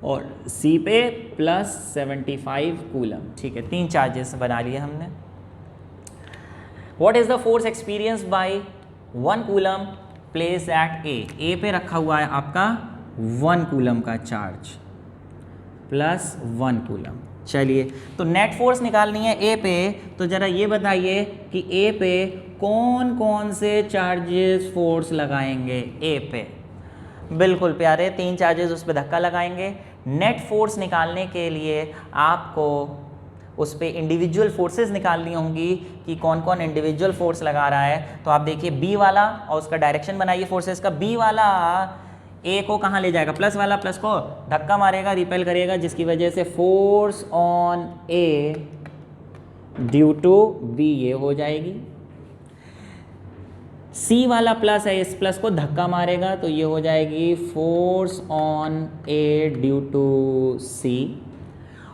[SPEAKER 1] और C पे प्लस 75 कूलम। ठीक है, 3 चार्जेस बना लिए हमने। What is the force experience bye 1 coulomb place at A पे रखा हुआ है आपका 1 कूलम का चार्ज, प्लस 1 कूलम। चलिए, तो नेट फोर्स निकालनी है A पे, तो ज़रा ये बताइए कि A पे कौन कौन से चार्जेस फोर्स लगाएंगे। A पे बिल्कुल प्यारे 3 चार्जेस उस पर धक्का लगाएंगे। नेट फोर्स निकालने के लिए आपको उस पर इंडिविजुअल फोर्सेस निकालनी होंगी कि कौन कौन इंडिविजुअल फोर्स लगा रहा है। तो आप देखिए B वाला, और उसका डायरेक्शन बनाइए फोर्सेस का। B वाला A को कहाँ ले जाएगा, प्लस वाला प्लस को धक्का मारेगा, रिपेल करेगा, जिसकी वजह से force on A due to B ये हो जाएगी। C वाला प्लस है, इस प्लस को धक्का मारेगा तो ये हो जाएगी force on A due to C।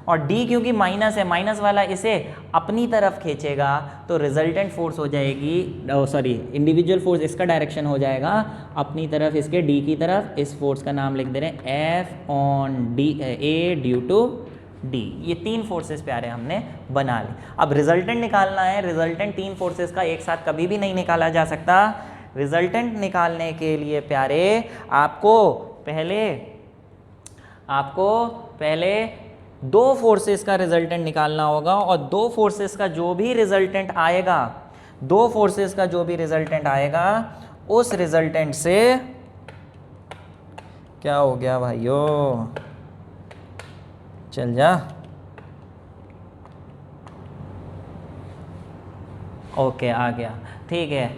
[SPEAKER 1] और डी क्योंकि माइनस है, माइनस वाला इसे अपनी तरफ खींचेगा तो रिजल्टेंट फोर्स हो जाएगी, सॉरी इंडिविजुअल फोर्स इसका डायरेक्शन हो जाएगा अपनी तरफ, इसके डी की तरफ। इस फोर्स का नाम लिख दे रहे हैं F on D A due to D. ये तीन फोर्सेस प्यारे हमने बना ली। अब रिजल्टेंट निकालना है। रिजल्टेंट तीन फोर्सेस का एक साथ कभी भी नहीं निकाला जा सकता। रिजल्टेंट निकालने के लिए प्यारे आपको पहले दो फोर्सेस का रिजल्टेंट निकालना होगा, और दो फोर्सेस का जो भी रिजल्टेंट आएगा, उस रिजल्टेंट से क्या हो गया भाइयों, चल जा, ओके आ गया, ठीक है।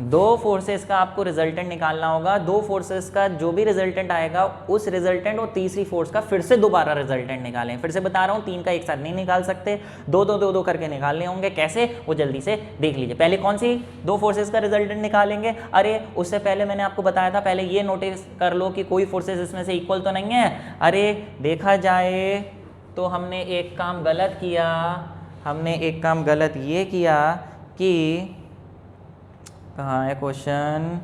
[SPEAKER 1] दो फोर्सेस का आपको रिजल्टेंट निकालना होगा, दो फोर्सेस का जो भी रिजल्टेंट आएगा उस रिजल्टेंट और तीसरी फोर्स का फिर से दोबारा रिजल्टेंट निकालें। फिर से बता रहा हूँ, तीन का एक साथ नहीं निकाल सकते, दो करके निकालने होंगे। कैसे, वो जल्दी से देख लीजिए। पहले कौन सी दो फोर्सेस का रिजल्टेंट निकालेंगे? अरे उससे पहले मैंने आपको बताया था, पहले ये नोटिस कर लो कि कोई फोर्सेस इसमें से इक्वल तो नहीं है। अरे देखा जाए तो हमने एक काम गलत ये किया कि, कहाँ है क्वेश्चन,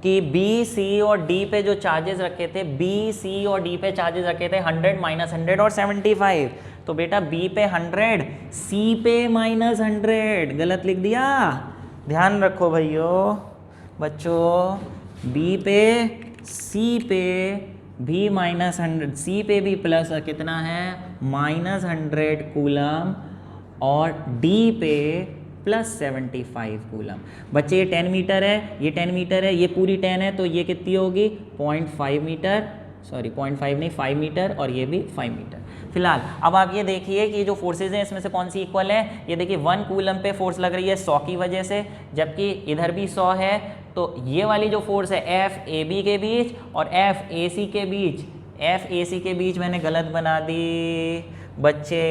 [SPEAKER 1] कि बी सी और डी पे जो चार्जेस रखे थे, बी सी और डी पे चार्जेस रखे थे 100, -100 और 75। तो बेटा बी पे 100, सी पे -100, गलत लिख दिया। ध्यान रखो भैयों बच्चों, बी पे सी पे भी -100, सी पे भी प्लस कितना है -100 कूलम, और डी पे +75 कूलम। बच्चे ये 10 मीटर है, ये 10 मीटर है, ये पूरी 10 है, तो ये कितनी होगी 0.5 मीटर, सॉरी 0.5 नहीं 5 मीटर, और ये भी 5 मीटर। फिलहाल अब आप ये देखिए कि जो फोर्सेज हैं इसमें से कौन सी इक्वल है। ये देखिए 1 कूलम पे फोर्स लग रही है 100 की वजह से, जबकि इधर भी 100 है। तो ये वाली जो फोर्स है एफ ए बी के बीच और एफ ए सी के बीच, मैंने गलत बना दी बच्चे,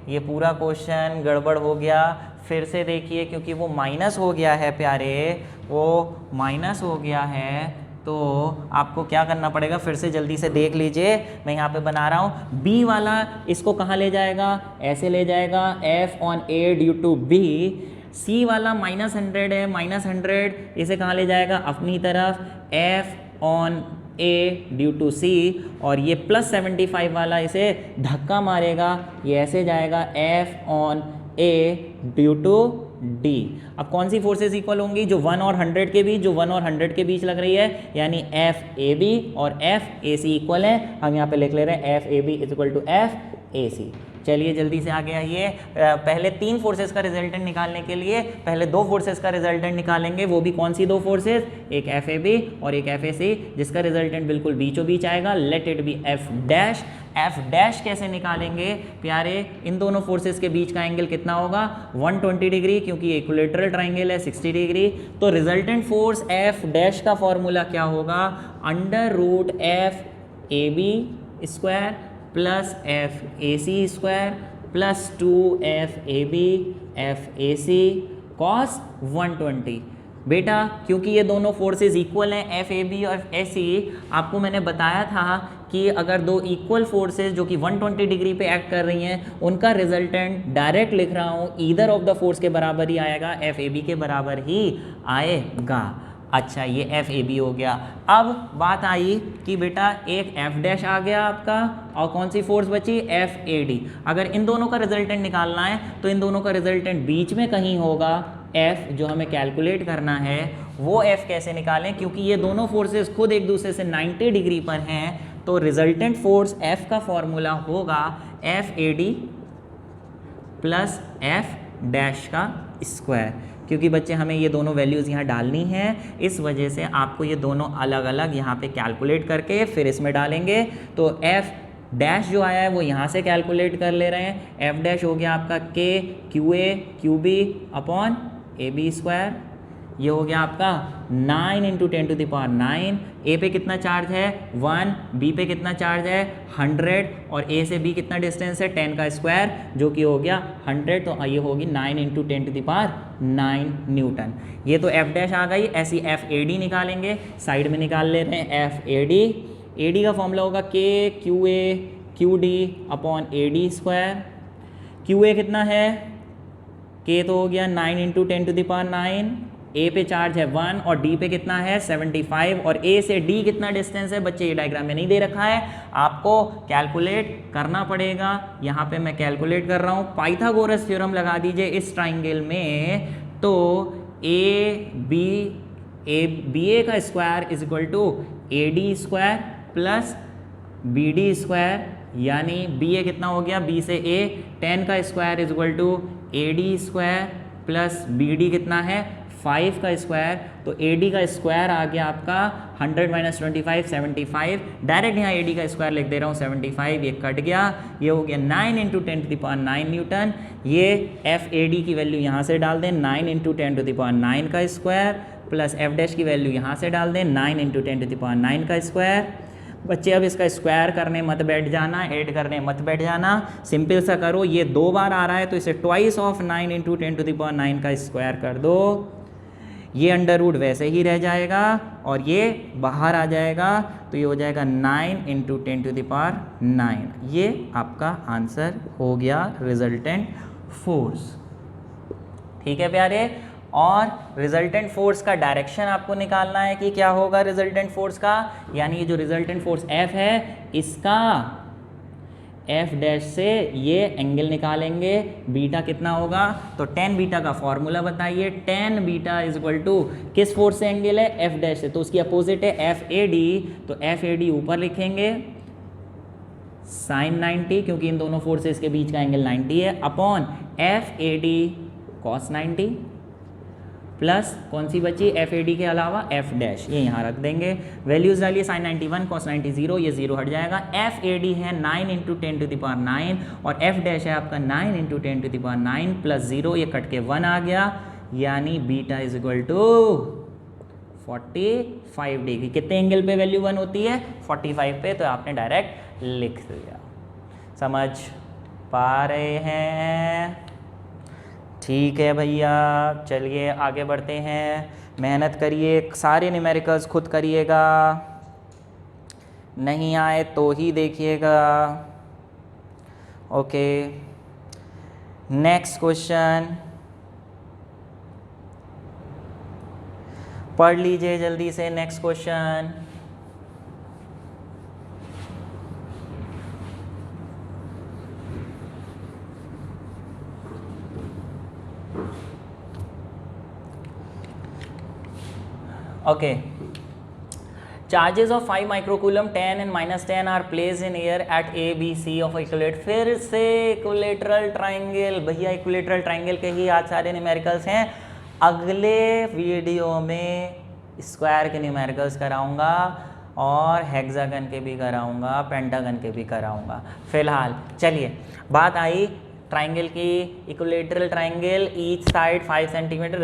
[SPEAKER 1] ये पूरा क्वेश्चन गड़बड़ हो गया। फिर से देखिए, क्योंकि वो माइनस हो गया है प्यारे, वो माइनस हो गया है, तो आपको क्या करना पड़ेगा, फिर से जल्दी से देख लीजिए, मैं यहाँ पे बना रहा हूँ। बी वाला इसको कहाँ ले जाएगा, ऐसे ले जाएगा, F on A due to B. C वाला -100 है, -100 इसे कहाँ ले जाएगा, अपनी तरफ, F on A due to C. और ये +75 वाला इसे धक्का मारेगा, ये ऐसे जाएगा, F on A due to D. अब कौन सी फोर्सेस इक्वल होंगी, जो 1 और 100 के बीच, जो 1 और 100 के बीच लग रही है, यानी एफ ए बी और एफ ए सी इक्वल है। हम यहाँ पे लिख ले रहे हैं F A B equal to F A C. चलिए जल्दी से आगे आइए। पहले तीन फोर्सेस का रिजल्टेंट निकालने के लिए पहले दो फोर्सेस का रिजल्टेंट निकालेंगे। वो भी कौन सी दो फोर्सेस, एक एफ ए बी और एक एफ ए सी, जिसका रिजल्टेंट बिल्कुल बीचों बीच आएगा। Let it be F dash. F dash कैसे निकालेंगे प्यारे, इन दोनों फोर्सेस के बीच का एंगल कितना होगा, 120 डिग्री, क्योंकि ये इक्विलेटरल ट्राइंगल है 60 डिग्री। तो रिजल्टेंट फोर्स एफ डैश का फॉर्मूला क्या होगा, √f A B square plus F A C square plus 2f A B F A C cos 120। बेटा क्योंकि ये दोनों फोर्सेस इक्वल हैं, एफ ए बी और ए सी, आपको मैंने बताया था कि अगर दो इक्वल फोर्सेस जो कि 120 डिग्री पे एक्ट कर रही हैं, उनका रिजल्टेंट डायरेक्ट लिख रहा हूँ, ईदर ऑफ द फोर्स के बराबर ही आएगा, एफ ए बी के बराबर ही आएगा। अच्छा ये एफ ए बी हो गया। अब बात आई कि बेटा एक एफ डैश आ गया आपका, और कौन सी फोर्स बची, एफ ए डी। अगर इन दोनों का रिजल्टेंट निकालना है तो इन दोनों का रिजल्टेंट बीच में कहीं होगा। एफ जो हमें कैलकुलेट करना है वो एफ कैसे निकालें, क्योंकि ये दोनों फोर्सेस खुद एक दूसरे से 90 डिग्री पर हैं, तो रिजल्टेंट फोर्स एफ का फॉर्मूला होगा F A D plus F dash का स्क्वायर। क्योंकि बच्चे हमें ये दोनों वैल्यूज़ यहाँ डालनी हैं, इस वजह से आपको ये दोनों अलग अलग यहाँ पे कैलकुलेट करके फिर इसमें डालेंगे। तो एफ डैश जो आया है वो यहाँ से कैलकुलेट कर ले रहे हैं। एफ डैश हो गया आपका K q A q B upon A B square, ये हो गया आपका 9 × 10⁹। ए पे कितना चार्ज है 1, बी पे कितना चार्ज है 100, और ए से बी कितना डिस्टेंस है 10 का स्क्वायर जो कि हो गया 100, तो ये होगी 9 × 10⁹ न्यूटन। ये तो एफ डैश आ गई। ऐसी एफ ए डी निकालेंगे, साइड में निकाल ले रहे हैं F A D. A D का फॉर्मूला होगा K Q Q D upon A D square. Q A कितना है, के तो हो गया 9 इंटू 10⁹, ए पे चार्ज है 1 और डी पे कितना है 75, और ए से डी कितना डिस्टेंस है बच्चे ये डायग्राम में नहीं दे रखा है, आपको कैलकुलेट करना पड़ेगा। यहाँ पे मैं कैलकुलेट कर रहा हूँ। पाइथागोरस थ्योरम लगा दीजिए इस ट्राइंगल में, तो बी ए का square is equal to A D square plus B D square, यानी बी ए कितना हो गया, बी से ए 10 का square is equal to A D square plus B D कितना है 5 का स्क्वायर, तो ए डी का स्क्वायर आ गया आपका 100 - 25 75। डायरेक्ट यहाँ ए डी का स्क्वायर लिख दे रहा हूँ 75, ये कट गया, ये हो गया 9 इंटू 10⁹ न्यूटन। ये एफ ए डी की वैल्यू यहाँ से डाल दें 9 इंटू 10⁹ का स्क्वायर प्लस एफ डैश की वैल्यू यहाँ से डाल दें 9 इंटू 10⁹ का स्क्वायर। बच्चे अब इसका स्क्वायर करने मत बैठ जाना, ऐड करने मत बैठ जाना, सिंपल सा करो। ये 2 बार आ रहा है तो इसे ट्वाइस ऑफ 9 इंटू 10⁹ का स्क्वायर कर दो, ये अंडर रूट वैसे ही रह जाएगा और ये बाहर आ जाएगा, तो ये हो जाएगा 9 इंटू 10⁹। ये आपका आंसर हो गया रिजल्टेंट फोर्स। ठीक है प्यारे, और रिजल्टेंट फोर्स का डायरेक्शन आपको निकालना है कि क्या होगा रिजल्टेंट फोर्स का, यानी ये जो रिजल्टेंट फोर्स F है इसका F डैश से ये एंगल निकालेंगे, बीटा कितना होगा, तो tan बीटा का फॉर्मूला बताइए। tan beta is equal to किस फोर्स से एंगल है, F डैश से, तो उसकी अपोजिट है FAD, तो FAD ऊपर लिखेंगे sin 90, क्योंकि इन दोनों फोर्सेस के बीच का एंगल 90 है, अपॉन FAD cos 90 प्लस कौन सी बची FAD के अलावा F डैश, ये यहाँ रख देंगे। वैल्यूज डालिए sin 91 cos 90 0, ये 0 हट जाएगा। FAD है 9 इंटू 10⁹ और F डैश है आपका 9 इंटू 10⁹ प्लस 0, ये कट के 1 आ गया, यानी beta is equal to 45 degree. कितने एंगल पे वैल्यू 1 होती है, 45 पे, तो आपने डायरेक्ट लिख दिया। समझ पा रहे हैं? ठीक है भैया, चलिए आगे बढ़ते हैं। मेहनत करिए, सारे न्यूमेरिकल्स खुद करिएगा, नहीं आए तो ही देखिएगा। ओके, नेक्स्ट क्वेश्चन पढ़ लीजिए जल्दी से। Next question, okay, charges of 5 microcoulomb 10 and -10 are placed in air at A B C of equilateral। फिर से इक्विलेटरल ट्राइंगल, भैया इक्विलेटरल ट्राइंगल के ही आज सारे न्यूमेरिकल्स हैं। अगले वीडियो में स्क्वायर के न्यूमेरिकल्स कराऊंगा और हेक्सागन के भी कराऊंगा, पेंटागन के भी कराऊंगा। फिलहाल चलिए, बात आई ट्राइंगल की, equilateral triangle, each side 5 centimetre,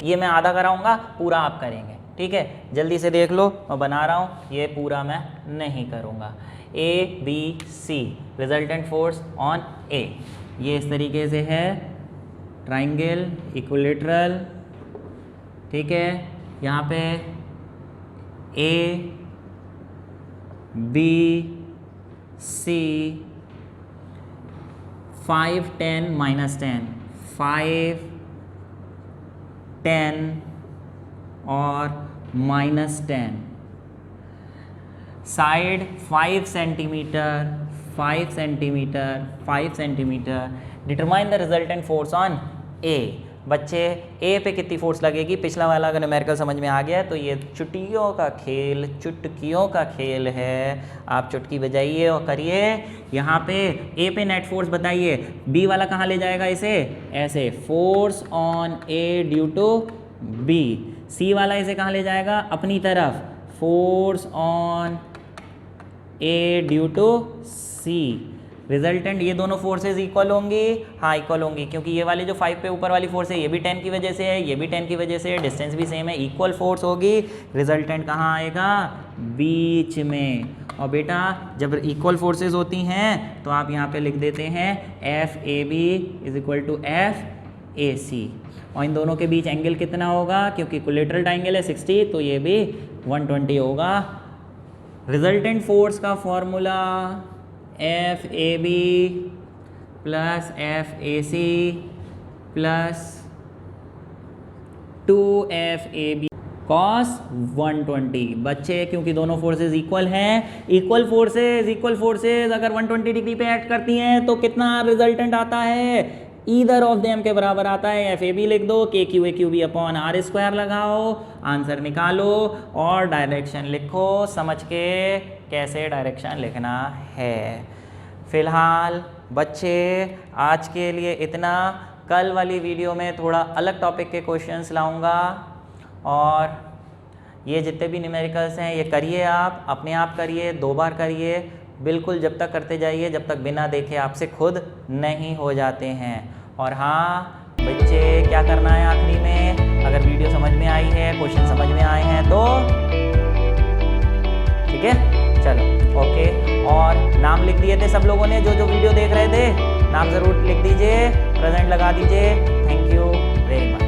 [SPEAKER 1] ये मैं आधा कराऊंगा, पूरा आप करेंगे, ठीक है। जल्दी से देख लो, मैं बना रहा हूँ, ये पूरा मैं नहीं करूँगा। ABC resultant force on A, ये इस तरीके से है ट्राइंगल इक्विलेटरल, ठीक है। यहाँ पे A B C 5 10 -10, 5 10 और -10, side 5 centimetre 5 centimetre 5 centimetre. Determine the resultant force on A। बच्चे A पे कितनी फोर्स लगेगी, पिछला वाला अगर न्यूमेरिकल समझ में आ गया है तो ये चुटकियों का खेल है। आप चुटकी बजाइए और करिए। यहाँ पे A पे नेट फोर्स बताइए, B वाला कहाँ ले जाएगा इसे, ऐसे force on A due to B। C वाला इसे कहाँ ले जाएगा, अपनी तरफ, force on A due to C। Resultant, ये दोनों फोर्सेज इक्वल होंगी, हाँ इक्वल होंगी, क्योंकि ये वाली जो 5 पे ऊपर वाली फोर्स है ये भी 10 की वजह से है, ये भी 10 की वजह से है, डिस्टेंस भी सेम है, इक्वल फोर्स होगी। रिजल्टेंट कहाँ आएगा, बीच में। और बेटा जब इक्वल फोर्सेज होती हैं तो आप यहाँ पे लिख देते हैं FAB is equal to FAC, और इन दोनों के बीच एंगल कितना होगा, क्योंकि इक्विलेटरल ट्राइंगल है 60, तो ये भी 120 होगा। रिजल्टेंट फोर्स का formula FAB plus FAC plus 2FAB cos 120। बच्चे क्योंकि दोनों फोर्सेस इक्वल हैं, इक्वल फोर्सेस अगर 120 डिग्री पे एक्ट करती हैं तो कितना रिजल्टेंट आता है, ईदर ऑफ देम के बराबर आता है। FAB लिख दो, KQAQB अपॉन R² लगाओ, आंसर निकालो और डायरेक्शन लिखो समझ के कैसे डायरेक्शन लिखना है। फिलहाल बच्चे आज के लिए इतना, कल वाली वीडियो में थोड़ा अलग टॉपिक के क्वेश्चंस लाऊंगा और ये जितने भी न्यूमेरिकल्स हैं ये करिए, आप अपने आप करिए, 2 बार करिए, बिल्कुल जब तक करते जाइए जब तक बिना देखे आपसे खुद नहीं हो जाते हैं। और हाँ बच्चे क्या करना है आखिरी में, अगर वीडियो समझ में आई है, क्वेश्चन समझ में आए हैं तो ठीक है, चलो ओके। और नाम लिख दिए थे सब लोगों ने, जो जो वीडियो देख रहे थे नाम ज़रूर लिख दीजिए, प्रेजेंट लगा दीजिए। Thank you very much.